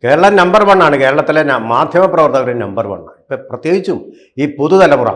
Keralam number 1 ആണ്. കേരളത്തിലെ മാധ്യമപ്രവർത്തകർ നമ്പർ 1 ആണ്. ഇപ്പം പ്രത്യേകിച്ചും ഈ പുതുതലമുറ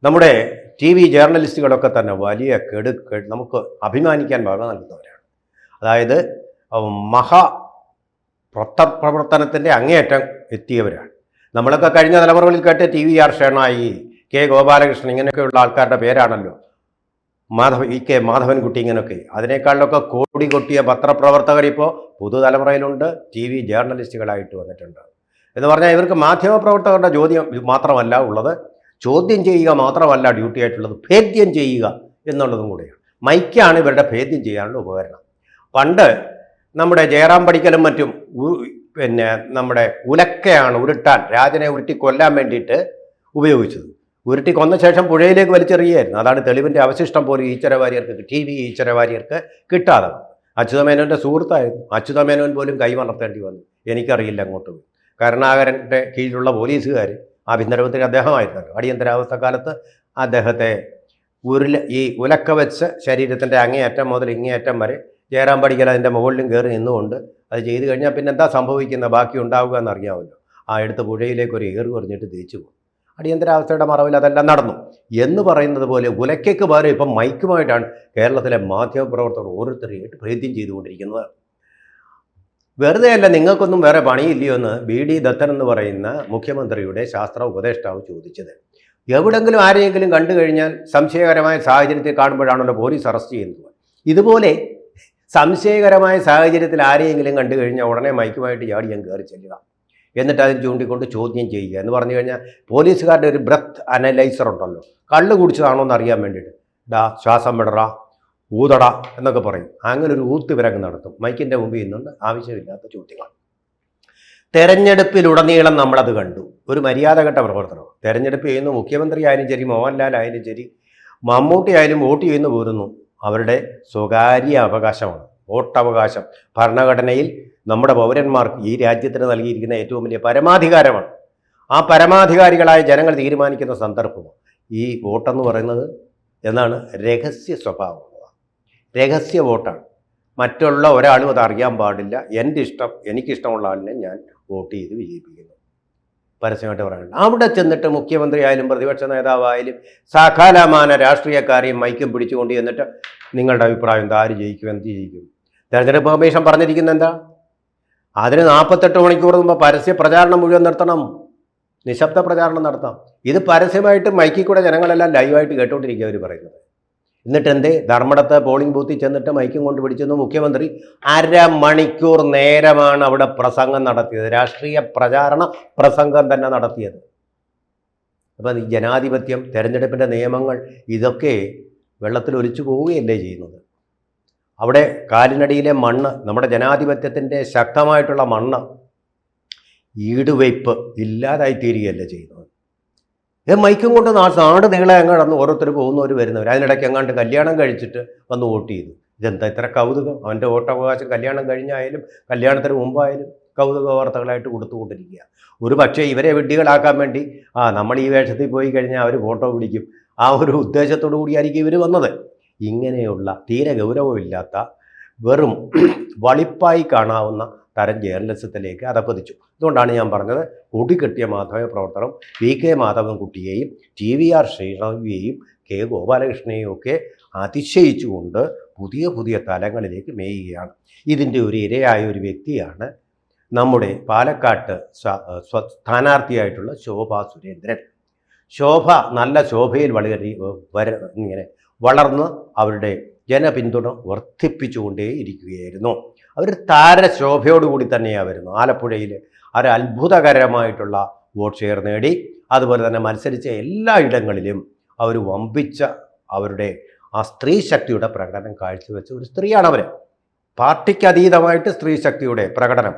നമ്മുടെ TV ജേർണലിസ്റ്റുകളൊക്കെ തന്നെ വലിയ നമുക്ക് അഭിമാനിക്കാൻ വക നൽകുന്നവരാണ്. അതായത് മഹാ പ്രവർത്തനത്തിൻ്റെ അങ്ങേയറ്റം എത്തിയവരാണ്. നമ്മളൊക്കെ കഴിഞ്ഞ തലമുറകളിൽ കേട്ട് TVR ഷേണായി, കെ ഗോപാലകൃഷ്ണൻ, ഇങ്ങനെയൊക്കെയുള്ള ആൾക്കാരുടെ പേരാണല്ലോ. കെ മാധവൻകുട്ടി, ഇങ്ങനെയൊക്കെ. അതിനേക്കാളിലൊക്കെ കോടി കൊട്ടിയ പത്രപ്രവർത്തകർ ഇപ്പോൾ പുതുതലമുറയിലുണ്ട്, TV ജേർണലിസ്റ്റുകളായിട്ട് വന്നിട്ടുണ്ട്. എന്ന് പറഞ്ഞാൽ ഇവർക്ക് മാധ്യമപ്രവർത്തകരുടെ ചോദ്യം മാത്രമല്ല ഉള്ളത്, ചോദ്യം ചെയ്യുക മാത്രമല്ല ഡ്യൂട്ടി ആയിട്ടുള്ളത്, ഭേദ്യം ചെയ്യുക എന്നുള്ളതും കൂടെയാണ്. മൈക്കാണ് ഇവരുടെ ഭേദ്യം ചെയ്യാനുള്ള ഉപകരണം. പണ്ട് നമ്മുടെ ജയറാം പടിക്കലും മറ്റും പിന്നെ നമ്മുടെ ഉലക്കയാണ് ഉരുട്ടാൻ, രാജനെ ഉരുട്ടി കൊല്ലാൻ വേണ്ടിയിട്ട് ഉപയോഗിച്ചത്. ഉരുട്ടി കൊന്ന ശേഷം പുഴയിലേക്ക് വലിച്ചെറിയായിരുന്നു. അതാണ് തെളിവിൻ്റെ അവശിഷ്ടം പോലും ഈശ്വരവാര്യർക്ക്, TV ഈശ്വരവാര്യർക്ക് കിട്ടാതെ. അച്യുതമേനോൻ്റെ സുഹൃത്തായിരുന്നു. അച്യുതമേനോൻ പോലും കൈമലർത്തേണ്ടി വന്നു. എനിക്കറിയില്ല അങ്ങോട്ട് പോയി. കരുണാകരൻ്റെ കീഴിലുള്ള പോലീസുകാർ, ആഭ്യന്തരമന്ത്രി അദ്ദേഹമായിരുന്നല്ലോ, അടിയന്തരാവസ്ഥ കാലത്ത് അദ്ദേഹത്തെ ഈ ഉലക്ക വെച്ച് ശരീരത്തിൻ്റെ അങ്ങേയറ്റം മുതൽ ഇങ്ങേയറ്റം വരെ ജയറാം പടിക്കൽ അതിൻ്റെ മുകളിലും കയറി നിന്നുകൊണ്ട് അത് ചെയ്തു കഴിഞ്ഞാൽ പിന്നെ എന്താ സംഭവിക്കുന്നത്, ബാക്കി ഉണ്ടാവുക എന്നറിയാമല്ലോ. ആ എടുത്ത് പുഴയിലേക്ക് ഒരു ഏറ് പറഞ്ഞിട്ട് തിരിച്ചു പോകും. അടിയന്തരാവസ്ഥയുടെ മറവിൽ അതെല്ലാം നടന്നു എന്ന് പറയുന്നത് പോലെ ഉലക്കയ്ക്ക് പകരം ഇപ്പം മൈക്കുമായിട്ടാണ് കേരളത്തിലെ മാധ്യമപ്രവർത്തകർ ഓരോരുത്തരെയായിട്ട് ഭേദ്യം ചെയ്തുകൊണ്ടിരിക്കുന്നത്. വെറുതെയല്ല, നിങ്ങൾക്കൊന്നും വേറെ പണിയില്ലയോ എന്ന് BD ദത്തൻ എന്ന് പറയുന്ന മുഖ്യമന്ത്രിയുടെ ശാസ്ത്ര ഉപദേഷ്ടാവ് ചോദിച്ചത്. എവിടെങ്കിലും ആരെയെങ്കിലും കണ്ടു കഴിഞ്ഞാൽ സംശയകരമായ സാഹചര്യത്തിൽ കാണുമ്പോഴാണല്ലോ പോലീസ് അറസ്റ്റ് ചെയ്യുന്നത്. ഇതുപോലെ സംശയകരമായ സാഹചര്യത്തിൽ ആരെയെങ്കിലും കണ്ടു കഴിഞ്ഞാൽ ഉടനെ മൈക്കുമായിട്ട് ചാടി ഞാൻ കയറി ചെല്ലുക, എന്നിട്ട് അതിന് ചൂണ്ടിക്കൊണ്ട് ചോദ്യം ചെയ്യുക എന്ന് പറഞ്ഞു കഴിഞ്ഞാൽ പോലീസുകാരുടെ ഒരു ബ്രത്ത് അനലൈസർ ഉണ്ടല്ലോ, കള്ള് കുടിച്ചതാണോ എന്ന് അറിയാൻ വേണ്ടിയിട്ട് ശ്വാസം വിടറ, ഊതട എന്നൊക്കെ പറയും. അങ്ങനെ ഒരു ഊത്ത് വിരങ്ങ് നടത്തും മൈക്കിൻ്റെ മുമ്പിൽ നിന്നുകൊണ്ട് ആവശ്യമില്ലാത്ത ചോദ്യങ്ങൾ. തെരഞ്ഞെടുപ്പിലുടനീളം നമ്മളത് കണ്ടു. ഒരു മര്യാദഘട്ട പ്രവർത്തനം. തെരഞ്ഞെടുപ്പ് ചെയ്യുന്നു, മുഖ്യമന്ത്രി ആയാലും ശരി, മോഹൻലാൽ ആയാലും ശരി, മമ്മൂട്ടി ആയാലും വോട്ട് ചെയ്യുന്നു പോരുന്നു. അവരുടെ സ്വകാര്യ അവകാശമാണ് വോട്ടവകാശം. ഭരണഘടനയിൽ നമ്മുടെ പൗരന്മാർക്ക് ഈ രാജ്യത്തിന് നൽകിയിരിക്കുന്ന ഏറ്റവും വലിയ പരമാധികാരമാണ്. ആ പരമാധികാരികളായ ജനങ്ങൾ തീരുമാനിക്കുന്ന സന്ദർഭമാണ് ഈ വോട്ടെന്ന് പറയുന്നത്. എന്നാണ് രഹസ്യ സ്വഭാവം, രഹസ്യ വോട്ടാണ്. മറ്റുള്ള ഒരാളും അത് അറിയാൻ പാടില്ല. എനിക്കിഷ്ടമുള്ള ആളിനെ ഞാൻ വോട്ട് ചെയ്ത് വിജയിപ്പിക്കുന്നു, പരസ്യമായിട്ട് പറയുന്നത്. അവിടെ ചെന്നിട്ട് മുഖ്യമന്ത്രി ആയാലും പ്രതിപക്ഷ നേതാവായാലും സകലമാന രാഷ്ട്രീയക്കാരെയും മൈക്കും പിടിച്ചുകൊണ്ട് ചെന്നിട്ട് നിങ്ങളുടെ അഭിപ്രായം എന്താ, ആര് ജയിക്കും, എന്ത് ജയിക്കും? തെരഞ്ഞെടുപ്പ് കമ്മീഷൻ പറഞ്ഞിരിക്കുന്നത് എന്താ? അതിന് 48 മണിക്കൂർ മുമ്പ് പരസ്യ പ്രചാരണം മുഴുവൻ നിർത്തണം, നിശബ്ദ പ്രചാരണം നടത്താം. ഇത് പരസ്യമായിട്ട് മൈക്കിൽ കൂടെ ജനങ്ങളെല്ലാം ലൈവായിട്ട് കേട്ടോണ്ടിരിക്കുക അവർ പറയുന്നത്. എന്നിട്ട് എന്തേ ധർമ്മടത്ത് പോളിംഗ് ബൂത്തിൽ ചെന്നിട്ട് മൈക്കും കൊണ്ട് പിടിച്ചെന്ന് മുഖ്യമന്ത്രി 1/2 മണിക്കൂർ നേരമാണ് അവിടെ പ്രസംഗം നടത്തിയത്, രാഷ്ട്രീയ പ്രചാരണ പ്രസംഗം തന്നെ നടത്തിയത്. അപ്പം ഈ ജനാധിപത്യം, തെരഞ്ഞെടുപ്പിൻ്റെ നിയമങ്ങൾ ഇതൊക്കെ വെള്ളത്തിൽ ഒലിച്ചു പോവുകയല്ലേ ചെയ്യുന്നത്. അവിടെ കാലിനടിയിലെ മണ്ണ്, നമ്മുടെ ജനാധിപത്യത്തിൻ്റെ ശക്തമായിട്ടുള്ള മണ്ണ്, ഈടുവയ്പ് ഇല്ലാതായിത്തീരുകയല്ലേ ചെയ്യുന്നത്. മൈക്കും കൊണ്ട് നാട് നീളെ അങ്ങ് കടന്ന് ഓരോരുത്തർ പോകുന്നവർ വരുന്നവർ. അതിനിടയ്ക്ക് എങ്ങാണ്ട് കല്യാണം കഴിച്ചിട്ട് വന്ന് വോട്ട് ചെയ്തു. ഇതെന്താ ഇത്ര കൗതുകം? അവൻ്റെ വോട്ടവകാശം കല്യാണം കഴിഞ്ഞായാലും കല്യാണത്തിന് മുമ്പായാലും കൗതുക വാർത്തകളായിട്ട് കൊടുത്തുകൊണ്ടിരിക്കുക. ഒരു പക്ഷേ ഇവരെ വിഡ്ഢികളാക്കാൻ വേണ്ടി നമ്മൾ ഈ വേഷത്തിൽ പോയി കഴിഞ്ഞാൽ അവർ ഫോട്ടോ പിടിക്കും, ആ ഒരു ഉദ്ദേശത്തോടു കൂടിയായിരിക്കും ഇവർ വന്നത്. ഇങ്ങനെയുള്ള തീരെ ഗൗരവമില്ലാത്ത വെറും വളിപ്പായി കാണാവുന്ന തരം ജേർണലിസത്തിലേക്ക് അതപ്പതിച്ചു. അതുകൊണ്ടാണ് ഞാൻ പറഞ്ഞത്, കൂട്ടിക്കെട്ടിയ മാധ്യമപ്രവർത്തനം VK മാധവൻകുട്ടിയെയും TVR ശ്രീറാമുവിയെയും കെ ഗോപാലകൃഷ്ണനെയും ഒക്കെ അതിശയിച്ചുകൊണ്ട് പുതിയ പുതിയ തലങ്ങളിലേക്ക് മേയുകയാണ്. ഇതിൻ്റെ ഒരു ഇരയായ ഒരു വ്യക്തിയാണ് നമ്മുടെ പാലക്കാട്ട് സ്ഥാനാർത്ഥിയായിട്ടുള്ള ശോഭ സുരേന്ദ്രൻ. ശോഭ നല്ല ശോഭയിൽ ഇങ്ങനെ വളർന്ന് അവരുടെ ജനപിന്തുണ വർദ്ധിപ്പിച്ചുകൊണ്ടേ ഇരിക്കുകയായിരുന്നു. അവർ താരശോഭയോടുകൂടി തന്നെയാണ് വരുന്നത്. ആലപ്പുഴയിൽ ഒരു അത്ഭുതകരമായിട്ടുള്ള വോട്ട് ഷെയർ നേടി. അതുപോലെ തന്നെ മത്സരിച്ച എല്ലാ ഇടങ്ങളിലും അവർ വമ്പിച്ച അവരുടെ ആ സ്ത്രീ ശക്തിയുടെ പ്രകടനം കാഴ്ചവെച്ച ഒരു സ്ത്രീയാണ് അവർ. പാർട്ടിക്ക് അതീതമായിട്ട് സ്ത്രീ ശക്തിയുടെ പ്രകടനം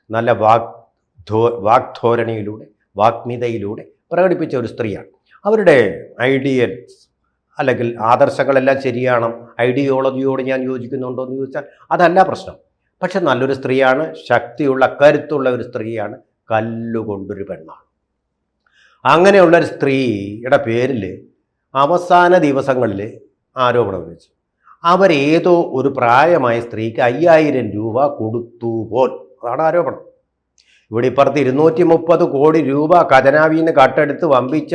നല്ല വാഗ്ധോരണിയിലൂടെ, വാഗ്മിതയിലൂടെ പ്രകടിപ്പിച്ച ഒരു സ്ത്രീയാണ്. അവരുടെ ഐഡിയൽസ് അല്ലെങ്കിൽ ആദർശങ്ങളെല്ലാം ശരിയാണ്, ഐഡിയോളജിയോട് ഞാൻ യോജിക്കുന്നുണ്ടോ എന്ന് ചോദിച്ചാൽ അതല്ല പ്രശ്നം. പക്ഷെ നല്ലൊരു സ്ത്രീയാണ്, ശക്തിയുള്ള കരുത്തുള്ള ഒരു സ്ത്രീയാണ്, കല്ലുകൊണ്ടൊരു പെണ്ണാണ്. അങ്ങനെയുള്ളൊരു സ്ത്രീയുടെ പേരിൽ അവസാന ദിവസങ്ങളിൽ ആരോപണം വെച്ചു. അവരേതോ ഒരു പ്രായമായ സ്ത്രീക്ക് 5000 രൂപ കൊടുത്തു പോൽ, അതാണ് ആരോപണം. ഇവിടെ ഇപ്പുറത്ത് 230 കോടി രൂപ ഖജനാവിൽ നിന്ന് കട്ടെടുത്ത് വമ്പിച്ച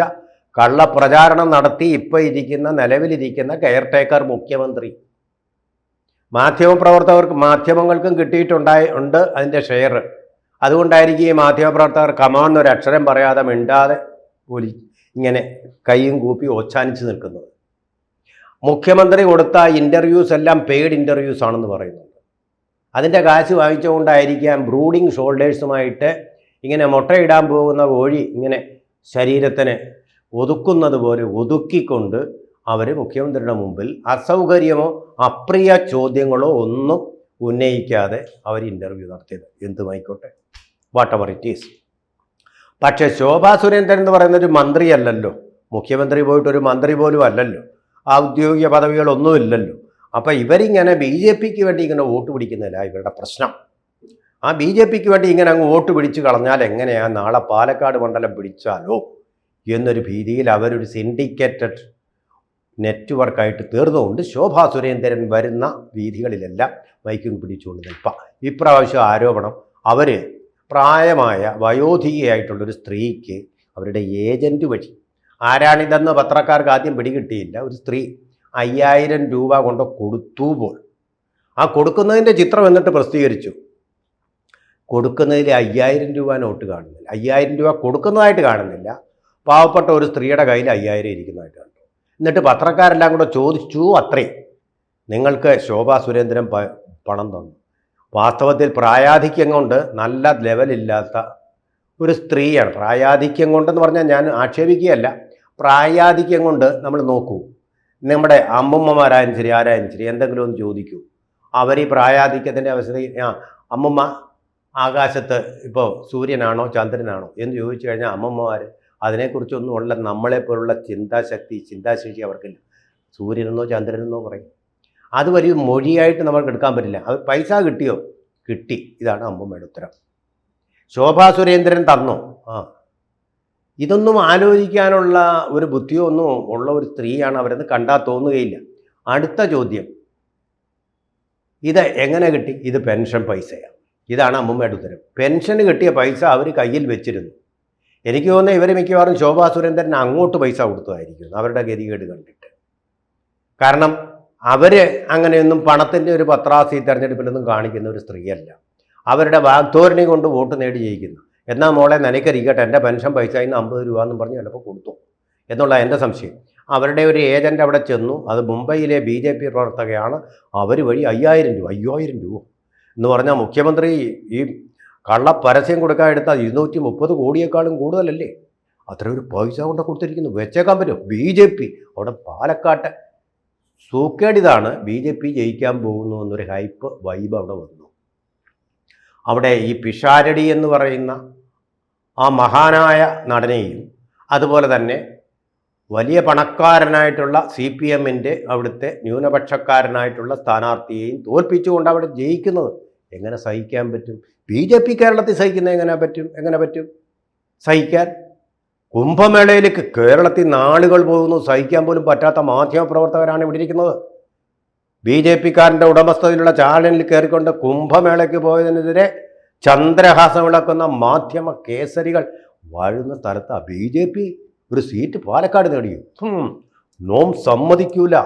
കള്ളപ്രചാരണം നടത്തി ഇപ്പോൾ ഇരിക്കുന്ന നിലവിലിരിക്കുന്ന കെയർടേക്കർ മുഖ്യമന്ത്രി. മാധ്യമങ്ങൾക്കും ഉണ്ട് അതിൻ്റെ ഷെയർ. അതുകൊണ്ടായിരിക്കും ഈ മാധ്യമപ്രവർത്തകർ കമാന്നൊരു അക്ഷരം പറയാതെ മിണ്ടാതെ ഇങ്ങനെ കൈയും കൂപ്പി ഓച്ചാനിച്ച് നിൽക്കുന്നത്. മുഖ്യമന്ത്രി കൊടുത്ത ഇൻ്റർവ്യൂസ് എല്ലാം പെയ്ഡ് ഇൻ്റർവ്യൂസ് ആണെന്ന് പറയുന്നുണ്ട്. അതിൻ്റെ കാശ് വാങ്ങിച്ചുകൊണ്ടായിരിക്കാം ബ്രൂഡിങ് ഷോൾഡേഴ്സുമായിട്ട് ഇങ്ങനെ മുട്ടയിടാൻ പോകുന്ന കോഴി ഇങ്ങനെ ശരീരത്തിന് ഒതുക്കുന്നത് പോലെ ഒതുക്കിക്കൊണ്ട് അവർ മുഖ്യമന്ത്രിയുടെ മുമ്പിൽ അസൗകര്യമോ അപ്രിയ ചോദ്യങ്ങളോ ഒന്നും ഉന്നയിക്കാതെ അവർ ഇൻ്റർവ്യൂ നടത്തിയത്. എന്തുമായിക്കോട്ടെ, വാട്ട് എവർ ഇറ്റ് ഈസ്. പക്ഷേ ശോഭാ സുരേന്ദ്രൻ എന്ന് പറയുന്നൊരു മന്ത്രിയല്ലല്ലോ, മുഖ്യമന്ത്രി പോയിട്ടൊരു മന്ത്രി പോലും അല്ലല്ലോ, ഔദ്യോഗിക പദവികളൊന്നുമില്ലല്ലോ. അപ്പം ഇവരിങ്ങനെ ബി ജെ പിക്ക് വേണ്ടി ഇങ്ങനെ വോട്ട് പിടിക്കുന്നില്ല ഇവരുടെ പ്രശ്നം. ആ ബി ജെ പിക്ക് വേണ്ടി ഇങ്ങനെ അങ്ങ് വോട്ട് പിടിച്ച് കളഞ്ഞാൽ എങ്ങനെയാണ് നാളെ പാലക്കാട് മണ്ഡലം പിടിച്ചാലോ എന്നൊരു ഭീതിയിൽ അവരൊരു സിൻഡിക്കേറ്റഡ് നെറ്റ്വർക്കായിട്ട് തീർന്നുകൊണ്ട് ശോഭാ സുരേന്ദ്രൻ വരുന്ന വീഥികളിലെല്ലാം മൈക്കും പിടിച്ചുകൊണ്ട് നിൽപ്പാം. ഇപ്രാവശ്യം ആരോപണം അവർ പ്രായമായ വയോധികയായിട്ടുള്ളൊരു സ്ത്രീക്ക് അവരുടെ ഏജൻറ്റ് വഴി, ആരാണിതെന്ന് പത്രക്കാർക്ക് ആദ്യം പിടികിട്ടിയില്ല, ഒരു സ്ത്രീ 5000 രൂപ കൊണ്ട് കൊടുത്തു പോൽ. ആ കൊടുക്കുന്നതിൻ്റെ ചിത്രം എന്നിട്ട് പ്രസിദ്ധീകരിച്ചു. കൊടുക്കുന്നതിൽ 5000 രൂപ നോട്ട് കാണുന്നില്ല, 5000 രൂപ കൊടുക്കുന്നതായിട്ട് കാണുന്നില്ല, പാവപ്പെട്ട ഒരു സ്ത്രീയുടെ കയ്യിൽ 5000 ഇരിക്കുന്നതായിട്ട് കണ്ടു. എന്നിട്ട് പത്രക്കാരെല്ലാം കൂടെ ചോദിച്ചു, അത്രയും നിങ്ങൾക്ക് ശോഭാ സുരേന്ദ്രൻ പണം തന്നു. വാസ്തവത്തിൽ പ്രായാധിക്യം കൊണ്ട് നല്ല ലെവലില്ലാത്ത ഒരു സ്ത്രീയാണ്. പ്രായാധിക്യം കൊണ്ടെന്ന് പറഞ്ഞാൽ ഞാൻ ആക്ഷേപിക്കുകയല്ല, പ്രായാധിക്യം കൊണ്ട് നമ്മൾ നോക്കൂ, നമ്മുടെ അമ്മുമ്മമാരായാലും ശരി ആരായാലും ശരി എന്തെങ്കിലും ഒന്ന് ചോദിക്കൂ, അവർ ഈ പ്രായാധിക്യത്തിൻ്റെ അവസ്ഥയിൽ അമ്മുമ്മ ആകാശത്ത് ഇപ്പോൾ സൂര്യനാണോ ചന്ദ്രനാണോ എന്ന് ചോദിച്ചു കഴിഞ്ഞാൽ അമ്മമ്മമാർ അതിനെക്കുറിച്ചൊന്നും ഉള്ള നമ്മളെപ്പോലുള്ള ചിന്താശേഷി അവർക്കില്ല. സൂര്യനെന്നോ ചന്ദ്രനെന്നോ പറയും. അത് വലിയ മൊഴിയായിട്ട് നമുക്ക് എടുക്കാൻ പറ്റില്ല. അവർ പൈസ കിട്ടിയോ? കിട്ടി. ഇതാണ് അമ്മമ്മയുടെ ഉത്തരം. ശോഭാ സുരേന്ദ്രൻ തന്നോ? ഇതൊന്നും ആലോചിക്കാനുള്ള ഒരു ബുദ്ധിയോ ഒന്നും ഉള്ള ഒരു സ്ത്രീയാണ് അവരെന്ന് കണ്ടാൽ തോന്നുകയില്ല. അടുത്ത ചോദ്യം, ഇത് എങ്ങനെ കിട്ടി? ഇത് പെൻഷൻ പൈസയാണ്. ഇതാണ് അമ്മമ്മയുടെ ഉത്തരം. പെൻഷന് കിട്ടിയ പൈസ അവർ കയ്യിൽ വെച്ചിരുന്നു. എനിക്ക് തോന്നുന്നത് ഇവർ മിക്കവാറും ശോഭാ സുരേന്ദ്രന് അങ്ങോട്ട് പൈസ കൊടുത്തതായിരിക്കും അവരുടെ ഗതികേട് കണ്ടിട്ട്. കാരണം അവർ അങ്ങനെയൊന്നും പണത്തിൻ്റെ ഒരു പത്രാസി തെരഞ്ഞെടുപ്പിലൊന്നും കാണിക്കുന്ന ഒരു സ്ത്രീയല്ല. അവരുടെ വാഗ്ധോരണി കൊണ്ട് വോട്ട് നേടി ജയിക്കുന്നു. എന്നാൽ മോളെ നിനക്കരിക്കട്ടെ, എൻ്റെ പെൻഷൻ പൈസ ഇന്ന് 50 രൂപ എന്നും പറഞ്ഞ് ചിലപ്പോൾ കൊടുത്തു എന്നുള്ള എൻ്റെ സംശയം. അവരുടെ ഒരു ഏജൻറ്റ് അവിടെ ചെന്നു, അത് മുംബൈയിലെ BJP പ്രവർത്തകയാണ്. അവർ വഴി 5000 രൂപ എന്ന് പറഞ്ഞാൽ മുഖ്യമന്ത്രി ഈ കള്ള പരസ്യം കൊടുക്കാൻ എടുത്ത 230 കോടിയേക്കാളും കൂടുതലല്ലേ? അത്ര ഒരു പൈസ കൊണ്ട് കൊടുത്തിരിക്കുന്നു. വെച്ചേക്കാൻ പറ്റും. BJP അവിടെ പാലക്കാട്ടെ സൂക്കേടിതാണ്. BJP ജയിക്കാൻ പോകുന്നു എന്നൊരു ഹൈപ്പ് വൈബ് അവിടെ വന്നു. അവിടെ ഈ പിഷാരടി എന്ന് പറയുന്ന ആ മഹാനായ നടനെയും അതുപോലെ തന്നെ വലിയ പണക്കാരനായിട്ടുള്ള CPMൻ്റെ അവിടുത്തെ ന്യൂനപക്ഷക്കാരനായിട്ടുള്ള സ്ഥാനാർത്ഥിയെയും തോൽപ്പിച്ചുകൊണ്ട് അവിടെ ജയിക്കുന്നത് എങ്ങനെ സഹിക്കാൻ പറ്റും? BJP കേരളത്തിൽ സഹിക്കുന്നത് എങ്ങനെ പറ്റും സഹിക്കാൻ? കുംഭമേളയിലേക്ക് കേരളത്തിൽ നാളുകൾ പോകുന്നു, സഹിക്കാൻ പോലും പറ്റാത്ത മാധ്യമപ്രവർത്തകരാണ് ഇവിടെ ഇരിക്കുന്നത്. BJPക്കാരൻ്റെ ഉടമസ്ഥതയിലുള്ള ചാനലിൽ കയറിക്കൊണ്ട് കുംഭമേളയ്ക്ക് പോയതിനെതിരെ ചന്ദ്രഹാസം വിളക്കുന്ന മാധ്യമ കേസരികൾ വാഴുന്ന സ്ഥലത്ത് BJP ഒരു സീറ്റ് പാലക്കാട് നേടിയും നോം സമ്മതിക്കൂല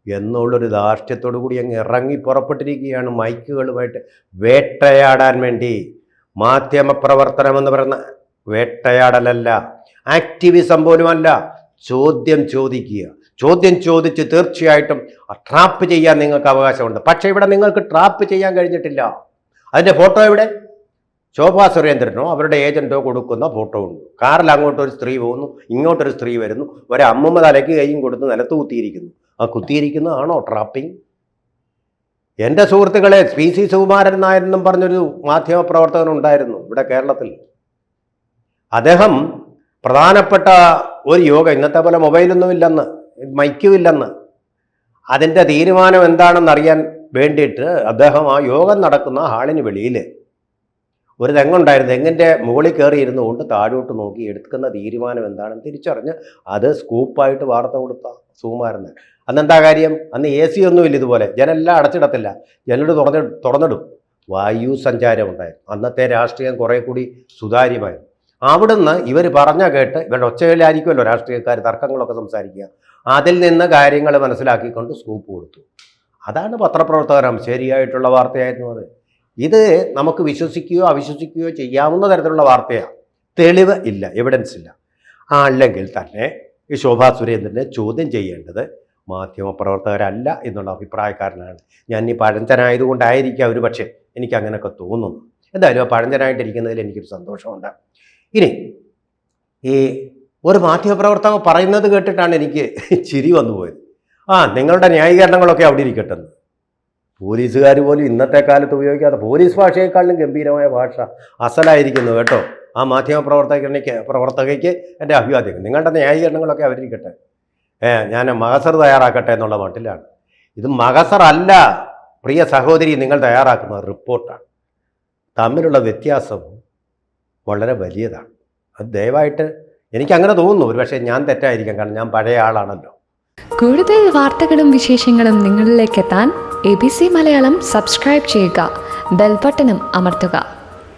എന്നുള്ളൊരു ധാർഷ്ട്യത്തോടു കൂടി അങ്ങ് ഇറങ്ങി പുറപ്പെട്ടിരിക്കുകയാണ് മൈക്കുകളുമായിട്ട് വേട്ടയാടാൻ വേണ്ടി. മാധ്യമപ്രവർത്തനമെന്ന് പറയുന്ന വേട്ടയാടലല്ല, ആക്ടിവിസം പോലുമല്ല, ചോദ്യം ചോദിക്കുക. ചോദ്യം ചോദിച്ച് തീർച്ചയായിട്ടും ട്രാപ്പ് ചെയ്യാൻ നിങ്ങൾക്ക് അവകാശമുണ്ട്. പക്ഷേ ഇവിടെ നിങ്ങൾക്ക് ട്രാപ്പ് ചെയ്യാൻ കഴിഞ്ഞിട്ടില്ല. അതിൻ്റെ ഫോട്ടോ എവിടെ? ശോഭാ സുരേന്ദ്രനോ അവരുടെ ഏജൻറ്റോ കൊടുക്കുന്ന ഫോട്ടോ ഉണ്ട്. കാറിൽ അങ്ങോട്ടൊരു സ്ത്രീ പോകുന്നു, ഇങ്ങോട്ടൊരു സ്ത്രീ വരുന്നു, ഒരു അമ്മമ്മ തലയ്ക്ക് കൈയും കൊടുത്ത് നിലത്ത് കുത്തിയിരിക്കുന്നു. ആ കുത്തിയിരിക്കുന്നതാണോ ട്രാപ്പിംഗ്? എൻ്റെ സുഹൃത്തുക്കളെ, PC സുകുമാരൻ നായർ എന്നും പറഞ്ഞൊരു മാധ്യമപ്രവർത്തകനുണ്ടായിരുന്നു ഇവിടെ കേരളത്തിൽ. അദ്ദേഹം പ്രധാനപ്പെട്ട ഒരു യോഗം, ഇന്നത്തെ പോലെ മൊബൈലൊന്നും ഇല്ലെന്ന്, മൈക്കും ഇല്ലെന്ന്, അതിൻ്റെ തീരുമാനം എന്താണെന്നറിയാൻ വേണ്ടിയിട്ട് അദ്ദേഹം ആ യോഗം നടക്കുന്ന ഹാളിന് വെളിയിൽ ഒരു തെങ്ങുണ്ടായിരുന്നു. തെങ്ങിൻ്റെ മുകളിൽ കയറിയിരുന്നു കൊണ്ട് താഴോട്ട് നോക്കി എടുക്കുന്ന തീരുമാനം എന്താണെന്ന് തിരിച്ചറിഞ്ഞ് അത് സ്കൂപ്പായിട്ട് വാർത്ത കൊടുത്ത സുകുമാരൻ. അന്നെന്താ കാര്യം? അന്ന് AC ഒന്നുമില്ല, ഇതുപോലെ ജനെല്ലാം അടച്ചിടത്തില്ല, ജനൽ തുറന്നിടും. വായു സഞ്ചാരം ഉണ്ടായിരുന്നു. അന്നത്തെ രാഷ്ട്രീയം കുറേ കൂടി സുതാര്യമായിരുന്നു. അവിടുന്ന് ഇവർ പറഞ്ഞ കേട്ട് ഇവരുടെ ഒച്ചയിലായിരിക്കുമല്ലോ രാഷ്ട്രീയക്കാർ തർക്കങ്ങളൊക്കെ സംസാരിക്കുക. അതിൽ നിന്ന് കാര്യങ്ങൾ മനസ്സിലാക്കിക്കൊണ്ട് സ്കൂപ്പ് കൊടുത്തു. അതാണ് പത്രപ്രവർത്തകരം ശരിയായിട്ടുള്ള വാർത്തയായിരുന്നു അത്. ഇത് നമുക്ക് വിശ്വസിക്കുകയോ അവിശ്വസിക്കുകയോ ചെയ്യാവുന്ന തരത്തിലുള്ള വാർത്തയാണ്. തെളിവ് ഇല്ല, എവിഡൻസ് ഇല്ല. അല്ലെങ്കിൽ തന്നെ ഈ ശോഭാ സുരേന്ദ്രനെ ചോദ്യം ചെയ്യേണ്ടത് മാധ്യമപ്രവർത്തകരല്ല എന്നുള്ള അഭിപ്രായക്കാരനാണ് ഞാൻ. ഈ പഴഞ്ചനായതുകൊണ്ടായിരിക്കാം ഒരു പക്ഷേ എനിക്ക് അങ്ങനെയൊക്കെ തോന്നുന്നു. എന്തായാലും ആ പഴഞ്ചനായിട്ടിരിക്കുന്നതിൽ എനിക്കൊരു സന്തോഷമുണ്ട്. ഇനി ഈ ഒരു മാധ്യമപ്രവർത്തകർ പറയുന്നത് കേട്ടിട്ടാണ് എനിക്ക് ചിരി വന്നു പോയത്. നിങ്ങളുടെ ന്യായീകരണങ്ങളൊക്കെ അവിടെ ഇരിക്കട്ടെന്ന്. പോലീസുകാർ പോലും ഇന്നത്തെ കാലത്ത് ഉപയോഗിക്കാതെ പോലീസ് ഭാഷയെക്കാളും ഗംഭീരമായ ഭാഷ അസലായിരിക്കുന്നു കേട്ടോ. ആ പ്രവർത്തകയ്ക്ക് എൻ്റെ അഭിവാദ്യം. നിങ്ങളുടെ ന്യായീകരണങ്ങളൊക്കെ അവരിരിക്കട്ടെ. ഞാൻ മഹസർ തയ്യാറാക്കട്ടെ എന്നുള്ള മട്ടിലാണ്. ഇത് മഹസർ അല്ല പ്രിയ സഹോദരി, നിങ്ങൾ തയ്യാറാക്കുന്ന റിപ്പോർട്ടാണ്. തമ്മിലുള്ള വ്യത്യാസം വളരെ വലിയതാണ്. അത് ദയവായിട്ട് എനിക്കങ്ങനെ തോന്നുന്നു. ഒരു പക്ഷേ ഞാൻ തെറ്റായിരിക്കാം, കാരണം ഞാൻ പഴയ ആളാണല്ലോ. കൂടുതൽ വാർത്തകളും വിശേഷങ്ങളും നിങ്ങളിലേക്ക് എത്താൻ ABC മലയാളം സബ്സ്ക്രൈബ് ചെയ്യുക, ബെൽ ബട്ടണും അമർത്തുക.